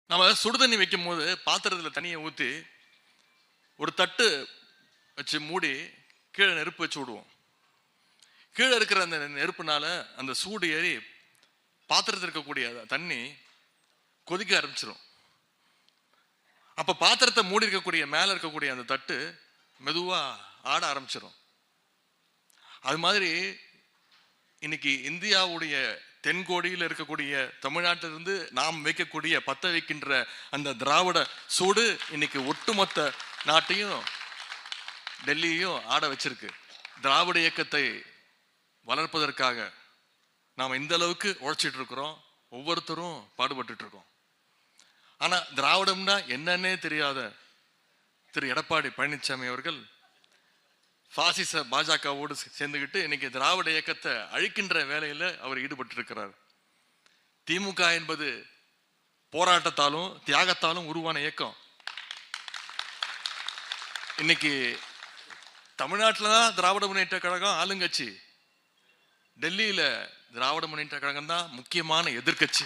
நம்ம சுடுதண்ணி வைக்கும் போது பாத்திரத்துல தண்ணியை ஊற்றி ஒரு தட்டு வச்சு மூடி கீழே நெருப்பு வச்சு விடுவோம். கீழே இருக்கிற அந்த நெருப்புனால அந்த சூடு ஏறி பாத்திரத்தில் இருக்கக்கூடிய தண்ணி கொதிக்க ஆரம்பிச்சிடும். அப்ப பாத்திரத்தை மூடி இருக்கக்கூடிய மேல இருக்கக்கூடிய அந்த தட்டு மெதுவா ஆட ஆரம்பிச்சிடும். அது மாதிரி இன்னைக்கு இந்தியாவுடைய தென்கோடியில் இருக்கக்கூடிய தமிழ்நாட்டிலிருந்து நாம் வைக்கக்கூடிய பத்த வைக்கின்ற அந்த திராவிட சூடு இன்னைக்கு ஒட்டுமொத்த நாட்டையும் டெல்லியையும் ஆட வச்சிருக்கு. திராவிட இயக்கத்தை வளர்ப்பதற்காக நாம் இந்த அளவுக்கு உழைச்சிட்டு இருக்கிறோம், ஒவ்வொருத்தரும் பாடுபட்டு இருக்கோம். ஆனா திராவிடம்னா என்னன்னே தெரியாத திரு எடப்பாடி பழனிசாமி அவர்கள் பாசிச பாஜகவோடு சேர்ந்துக்கிட்டு இன்னைக்கு திராவிட இயக்கத்தை அழிக்கின்ற வேலையில அவர் ஈடுபட்டு இருக்கிறார். திமுக என்பது போராட்டத்தாலும் தியாகத்தாலும் உருவான இயக்கம். இன்னைக்கு தமிழ்நாட்டில் தான் திராவிட முன்னேற்ற கழகம் ஆளுங்கட்சி, டெல்லியில திராவிட முன்னேற்ற கழகம் தான் முக்கியமான எதிர்கட்சி.